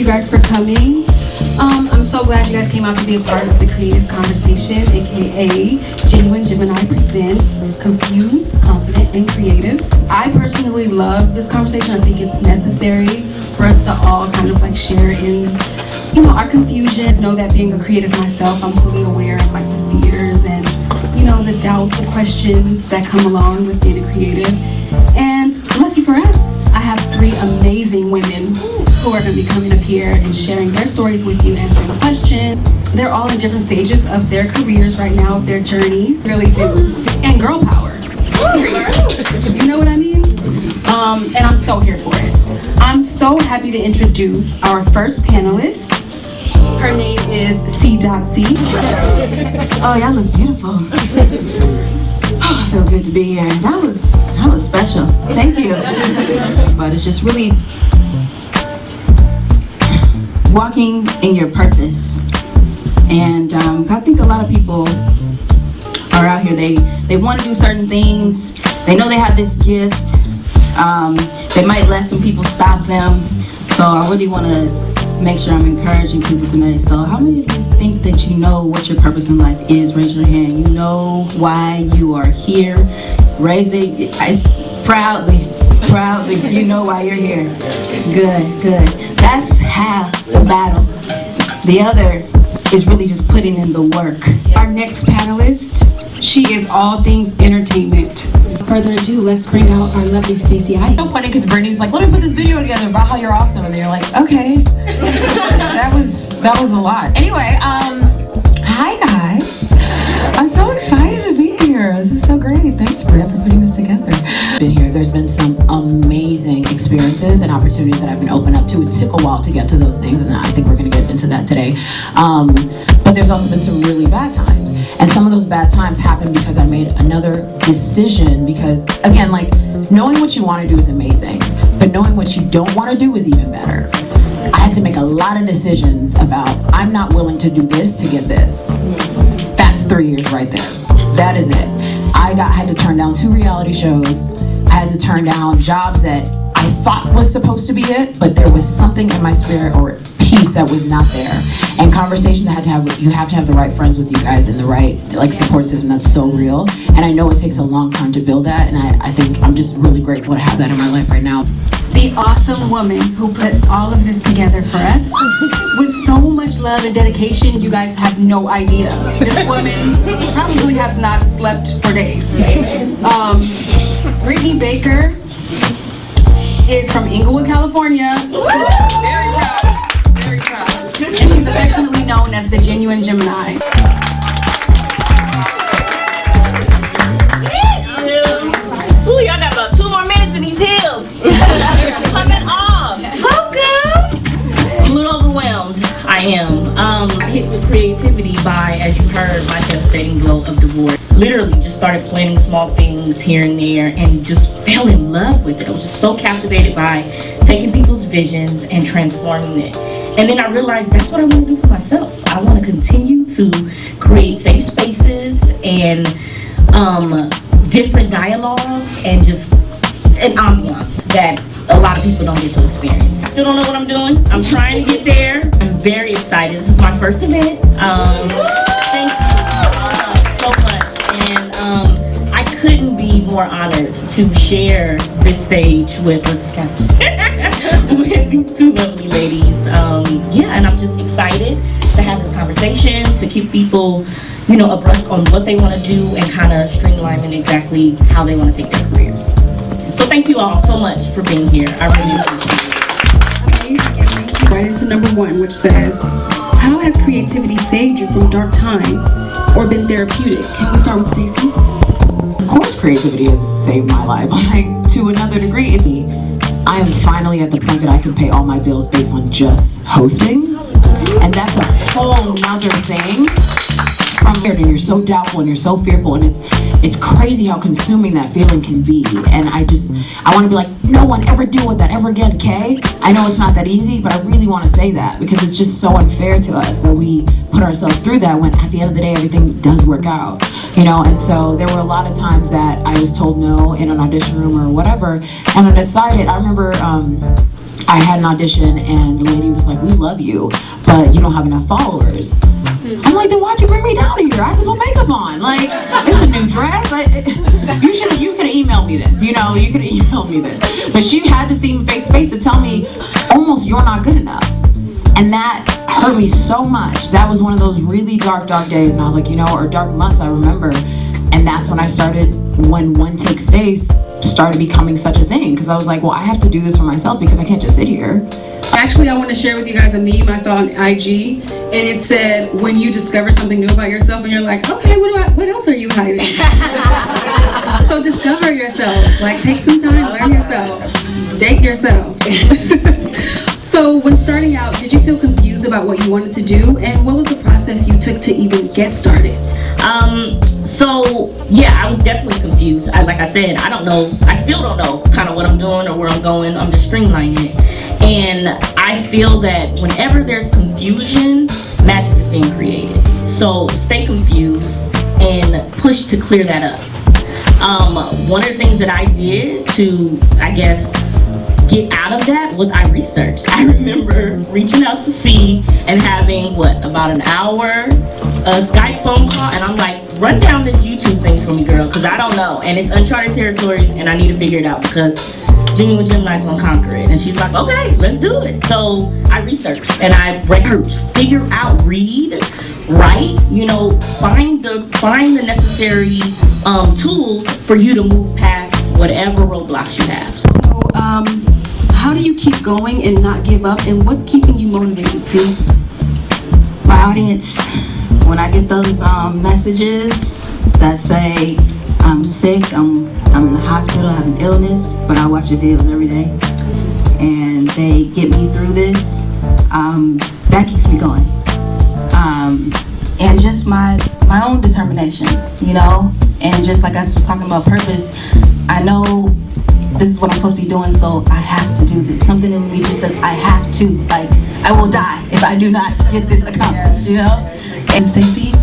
you guys for coming. I'm so glad you guys came out to be a part of the creative conversation, aka Genuine Gemini Presents, Confused, Confident, and Creative. I personally love this conversation. I think it's necessary for us to all kind of like share in, our confusions. Know that being a creative myself, I'm fully aware of like the fears and, the doubts, the questions that come along with being a creative. And lucky for us, I have 3 amazing women who are going to be coming up here and sharing their stories with you, answering questions. They're all in different stages of their careers right now, their journeys, really do. And girl power. You know what I mean? And I'm so here for it. I'm so happy to introduce our first panelist. Her name is C.C. Oh, y'all look beautiful. Oh, I feel good to be here. That was special. Thank you. But it's just really walking in your purpose. And I think a lot of people are out here. They want to do certain things. They know they have this gift. They might let some people stop them. So I really want to make sure I'm encouraging people tonight. So how many of you think that you know what your purpose in life is? Raise your hand. You know why you are here. Raise it proudly. You know why you're here. Good. That's half the battle. The other is really just putting in the work. Our next panelist, she is all things entertainment. Further ado, let's bring out our lovely Stacey. It's so funny because Brittany's like, let me put this video together about how you're awesome, and then you're like, okay. that was a lot. Anyway, hi guys. I'm so excited to be here. This is so great. Thanks, Britt, for putting this together. Been here. There's been some amazing experiences and opportunities that I've been open up to. It took a while to get to those things, and I think we're going to get into that today. But there's also been some really bad times. And some of those bad times happened because I made another decision, because again, like, knowing what you want to do is amazing, but knowing what you don't want to do is even better. I had to make a lot of decisions about, I'm not willing to do this to get this. That's 3 years right there. That is it. I had to turn down 2 reality shows. I had to turn down jobs that I thought was supposed to be it, but there was something in my spirit or peace that was not there. And conversation that you have to have the right friends with you guys and the right support system that's so real. And I know it takes a long time to build that, and I think I'm just really grateful to have that in my life right now. The awesome woman who put all of this together for us with so much love and dedication, you guys have no idea. This woman probably has not slept for days. Brittany Baker is from Inglewood, California. Very proud. And she's affectionately known as the Genuine Gemini. Ooh, y'all got about 2 more minutes in these heels. Coming off. Okay. I'm a little overwhelmed. I am. I hit with creativity by, as you heard, my devastating blow of divorce. Literally just started planning small things here and there and just fell in love with it. I was just so captivated by taking people's visions and transforming it. And then I realized that's what I want to do for myself. I want to continue to create safe spaces and different dialogues and just an ambiance that a lot of people don't get to experience. I still don't know what I'm doing. I'm trying to get there. I'm very excited. This is my first event. Thank you so much. And I couldn't be more honored to share this stage with with these 2 lovely ladies. And I'm just excited to have this conversation, to keep people, abreast on what they want to do and kind of streamline exactly how they want to take their careers. So thank you all so much for being here. I really appreciate it. Amazing. Right into number 1, which says, how has creativity saved you from dark times or been therapeutic? Can we start with Stacey? Of course, creativity has saved my life, to another degree. I am finally at the point that I can pay all my bills based on just hosting, and that's a whole nother thing. And you're so doubtful and you're so fearful, and it's crazy how consuming that feeling can be. And I want to be like, no one ever deal with that ever again, okay? I know it's not that easy, but I really want to say that because it's just so unfair to us that we put ourselves through that when at the end of the day everything does work out, and so there were a lot of times that I was told no in an audition room or whatever, and I decided, I remember I had an audition and the lady was like, we love you, but you don't have enough followers. I'm like, then why'd you bring me down here? I have to put makeup on. Like, it's a new dress. You could have emailed me this, you know, you could have emailed me this. But she had to see me face to face to tell me, almost, you're not good enough. And that hurt me so much. That was one of those really dark days. And I was like, you know, or dark months, I remember. And that's when I started, when One Take Stays started becoming such a thing. Because I was like, well, I have to do this for myself because I can't just sit here. Actually, I want to share with you guys a meme I saw on IG, and it said, when you discover something new about yourself and you're like, okay, what else are you hiding? So discover yourself, like take some time, learn yourself, date yourself. So when starting out, did you feel confused about what you wanted to do, and what was the process you took to even get started? So yeah, I was definitely confused. Like I said, I still don't know kind of what I'm doing or where I'm going. I'm just streamlining it. And I feel that whenever there's confusion, magic is being created. So stay confused and push to clear that up. One of the things that I did to, I guess, get out of that was I researched. I remember reaching out to C and having, about an hour Skype phone call, and I'm like, run down this YouTube thing for me, girl, because I don't know. And it's uncharted territories, and I need to figure it out because Genuine Gemini's gonna conquer it. And she's like, okay, let's do it. So I researched and I researched, figure out, read, write, you know, find the necessary tools for you to move past whatever roadblocks you have. So, how do you keep going and not give up, and what's keeping you motivated, see? My audience, when I get those messages that say I'm sick, I'm in the hospital, I have an illness, but I watch your videos every day, and they get me through this, that keeps me going. And just my own determination, you know, and just like I was talking about purpose, I know this is what I'm supposed to be doing, so I have to do this. Something in me just says I have to, like, I will die if I do not get this accomplished, you know? And Stacey?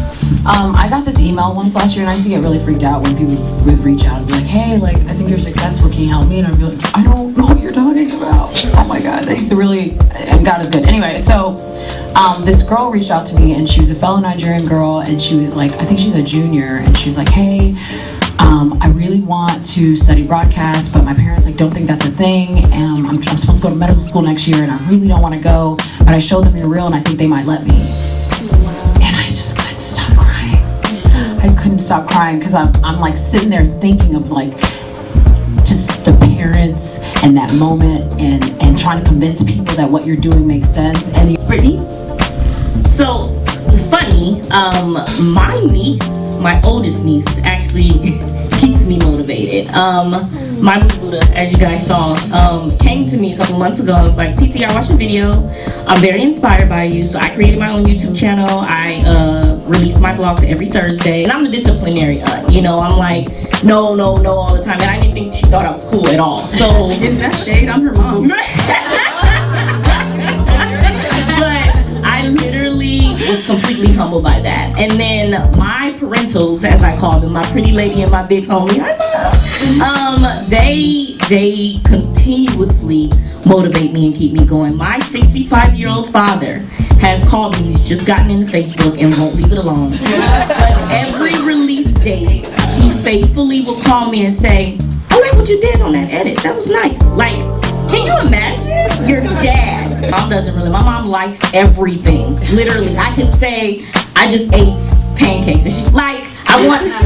I got this email once last year, and I used to get really freaked out when people would reach out and be like, hey, like, I think you're successful, can you help me? And I'd be like, I don't know what you're talking about. Oh my God, that used to really, and God is good. Anyway, so this girl reached out to me, and she was a fellow Nigerian girl, and she was like, I think she's a junior, and she was like, hey, I really want to study broadcast, but my parents like don't think that's a thing, and I'm supposed to go to medical school next year, and I really don't want to go, but I showed them you're real, and I think they might let me. And I just couldn't stop crying. I couldn't stop crying because I'm like sitting there thinking of like just the parents and that moment and trying to convince people that what you're doing makes sense. And Brittany? So, Funny, my niece, my oldest niece, actually keeps me motivated. My Buddha, as you guys saw, came to me a couple months ago and was like, TT, I watched your video. I'm very inspired by you. So I created my own YouTube channel. I release my blogs every Thursday. And I'm the disciplinary aunt. You know, I'm like, no all the time. And I didn't think she thought I was cool at all. So is that shade? I'm her mom. But I literally was completely humbled by that. And then my parentals, as I call them, my pretty lady and my big homie, they continuously motivate me and keep me going. My 65-year-old father has called me. He's just gotten into Facebook and won't leave it alone. But every release date, he faithfully will call me and say, I like what you did on that edit. That was nice. Like, can you imagine? Your dad. Mom doesn't really. My mom likes everything. Literally, I can say I just ate pancakes, and she's like,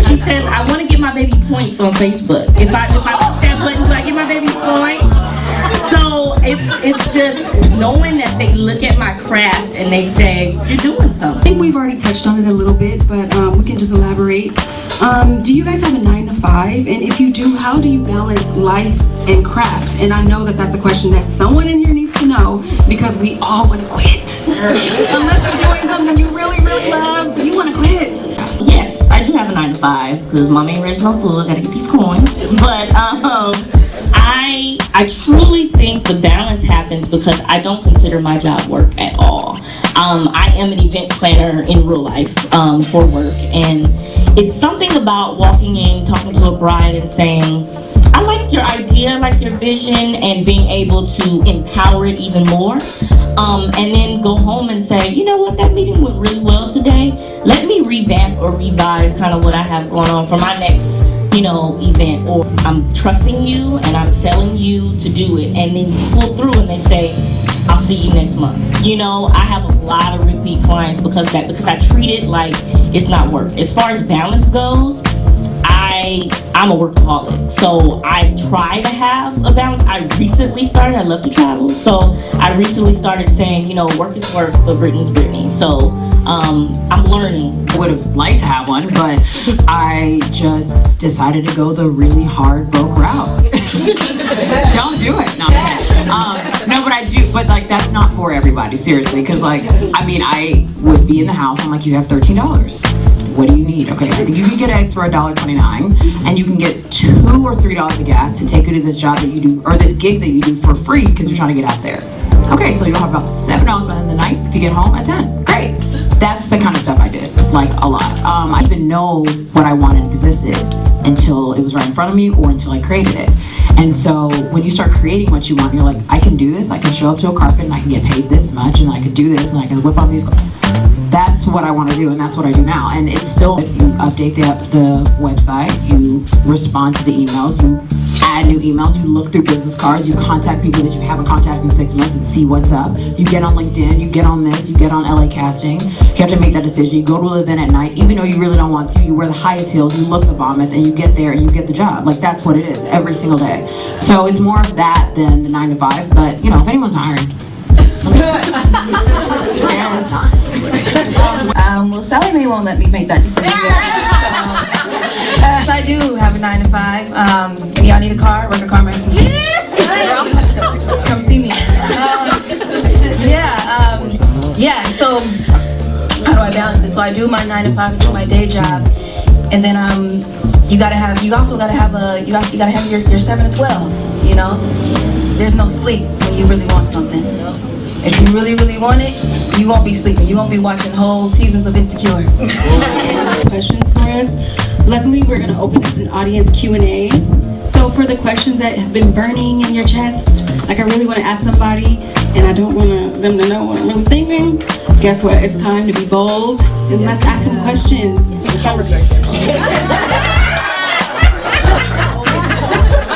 she says I want to get my baby points on Facebook. If I push that button, do I get my baby points? So it's just knowing that they look at my craft and they say you're doing something. I think we've already touched on it a little bit, but we can just elaborate. Do you guys have a 9 to 5? And if you do, how do you balance life and craft? And I know that that's a question that someone in here needs to know, because we all want to quit. Unless you're doing something you really, really love, you want to quit. Yes, I do have a 9 to 5 because mom ain't raised no fool. I gotta get these coins. But I truly think the balance happens because I don't consider my job work at all. I am an event planner in real life for work, and it's something about walking in, talking to a bride and saying, I like your idea, like your vision, and being able to empower it even more. And then go home and say, you know what, that meeting went really well today. Let me revamp or revise kind of what I have going on for my next, event. Or I'm trusting you and I'm telling you to do it. And then you pull through and they say, I'll see you next month. I have a lot of repeat clients because I treat it like it's not work. As far as balance goes, I'm a workaholic, so I try to have a balance. I love to travel, so I recently started saying, work is work, but Brittany's Brittany. So I'm learning. I would have liked to have one, but I just decided to go the really hard broke route. Don't do it. No, no, but I do. But that's not for everybody, seriously. Because I would be in the house. I'm like, you have $13. What do you need? Okay, I think you can get eggs for $1.29, and you can get $2 or $3 of gas to take you to this job that you do, or this gig that you do for free because you're trying to get out there. Okay, so you'll have about $7 by the end of the night if you get home at 10. Great. That's the kind of stuff I did, a lot. I didn't even know what I wanted existed until it was right in front of me or until I created it. And so when you start creating what you want, you're like, I can do this. I can show up to a carpet and I can get paid this much, and I can do this, and I can whip out these. That's what I want to do, and that's what I do now. And it's still, you update the website, you respond to the emails, you add new emails, you look through business cards, you contact people that you haven't contacted in 6 months and see what's up. You get on LinkedIn, you get on this, you get on LA Casting. You have to make that decision. You go to an event at night, even though you really don't want to, you wear the highest heels, you look the bombest, and you get there and you get the job. That's what it is every single day. So it's more of that than the 9 to 5, but if anyone's hiring. Yes. Well, Sally Mae won't let me make that decision yet. So, I do have a 9 to 5. If y'all need a car, work a car mask, come see me. Come see me. So how do I balance it? So I do my 9 to 5, do my day job, and then you gotta have your 7 to 12. There's no sleep when you really want something. If you really, really want it, you won't be sleeping. You won't be watching whole seasons of Insecure. Questions for us. Luckily, we're going to open up an audience Q&A. So for the questions that have been burning in your chest, I really want to ask somebody, and I don't want them to know what I'm really thinking, guess what? It's time to be bold, and let's ask some questions. I'm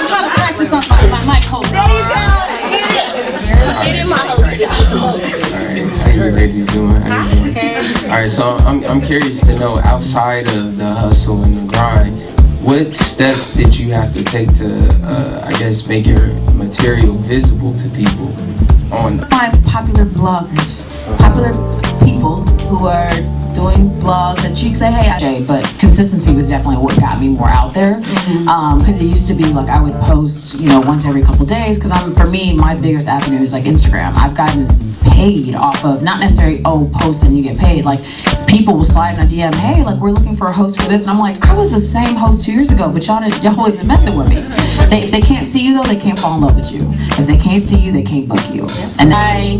trying to practice on my mic holder. There you go. How you ladies doing? How you doing? Alright, so I'm curious to know, outside of the hustle and the grind, what steps did you have to take to, make your material visible to people? Find popular bloggers, popular people who are doing blogs that you can say, hey, But consistency was definitely what got me more out there. Because it used to be I would post, once every couple days. Because for me, my biggest avenue is Instagram. I've gotten paid off of, not necessarily, post and you get paid. People will slide in a DM, hey, we're looking for a host for this. And I'm like, I was the same host 2 years ago, but y'all wasn't messing with me. If they can't see you though, they can't fall in love with you. If they can't see you, they can't book you. And I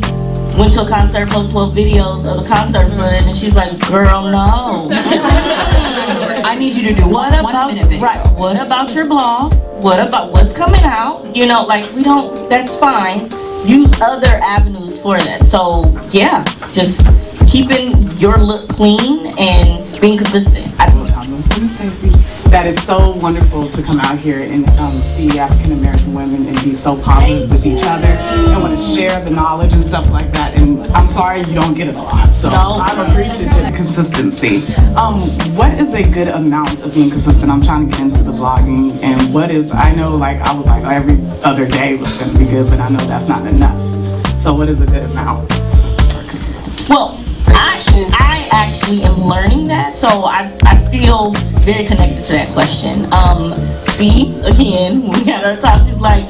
went to a concert, posted 12 videos of the concert footage, and she's like, girl, no. I need you to do one minute video. Right, what about your blog? What about what's coming out? That's fine. Use other avenues for that. So, yeah, just keeping your look clean and being consistent. Stacey, that is so wonderful to come out here and see African American women and be so positive with each other and want to share the knowledge and stuff like that. And I'm sorry you don't get it a lot, so I'm appreciative of consistency. What is a good amount of being consistent? I'm trying to get into the blogging, and I know I was every other day was going to be good, but I know that's not enough. So what is a good amount for consistency? Well, I actually am learning that, so I feel very connected to that question. Again, we had our talks, she's like,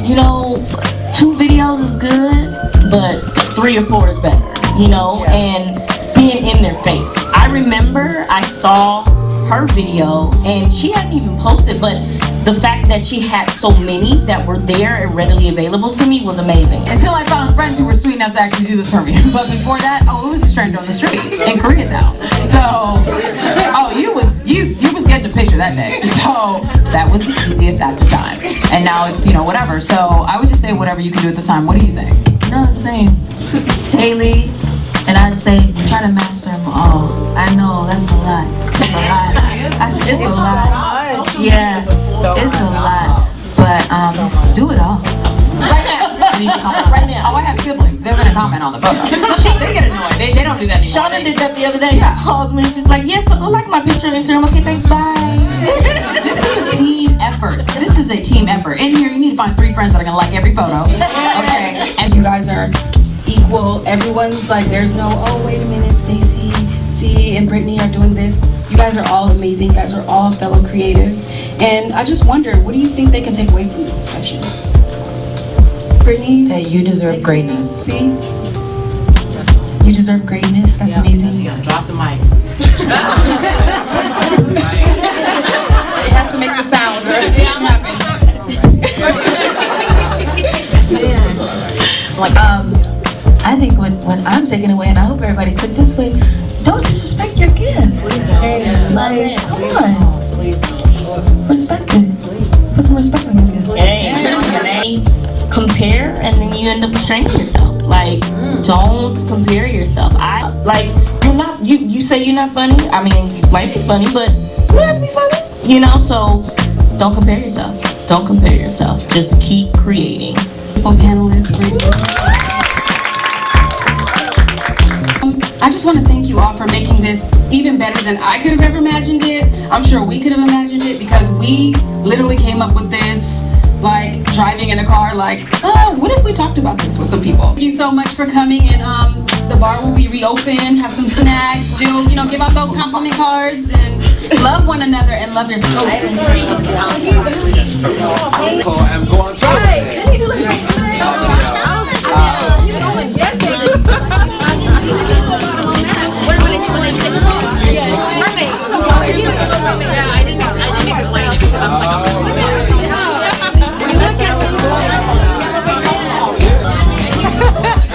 2 videos is good, but 3 or 4 is better, and being in their face. I remember I saw her video, and she hadn't even posted, but the fact that she had so many that were there and readily available to me was amazing. Until I found friends who were sweet enough to actually do this for me. But before that, it was a stranger on the street in Koreatown. So, you was getting a picture that day. So That was the easiest at the time. And now it's, whatever. So I would just say whatever you can do at the time. What do you think? No, same. Daily, and I'd say try to master them all. I know that's a lot. It's a lot. It's a lot. Yes, it's a lot. But do it all. Right now. I need to comment right now. Oh, I have siblings. They're gonna comment on the photo. They get annoyed. They don't do that anymore. Shauna did that the other day. She calls me and she's like, yeah, so go like my picture on Instagram. Okay, thanks, bye. This is a team effort. This is a team effort. In here, you need to find 3 friends that are gonna like every photo. Okay. And you guys are equal. Everyone's like, there's no, oh, wait a minute, Stacy, C, and Brittany are doing this. You guys are all amazing. You guys are all fellow creatives. And I just wonder, what do you think they can take away from this discussion? Brittany? That you deserve Stacy, greatness. See? You deserve greatness. That's amazing. Drop the mic. It has to make the sound. I think what I'm taking away, and I hope everybody took this way, don't disrespect your gift. Please don't. Like, come on. Please don't. Respect it. Put some respect on your gift. Hey, compare and then you end up restraining yourself. Like, don't compare yourself. You're not, you say you're not funny. I mean, you might be funny, but you have to be funny. So don't compare yourself. Don't compare yourself. Just keep creating. For panelists, Brittany. I just want to thank you all for making this even better than I could have ever imagined it. I'm sure we could have imagined it because we literally came up with this, like driving in a car, like, oh, what if we talked about this with some people? Thank you so much for coming, and the bar will be reopened, have some snacks, still, give out those compliment cards, and love one another and love yourself. And go on tour.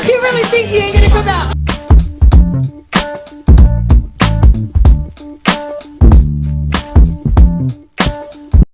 You really think you ain't gonna come out?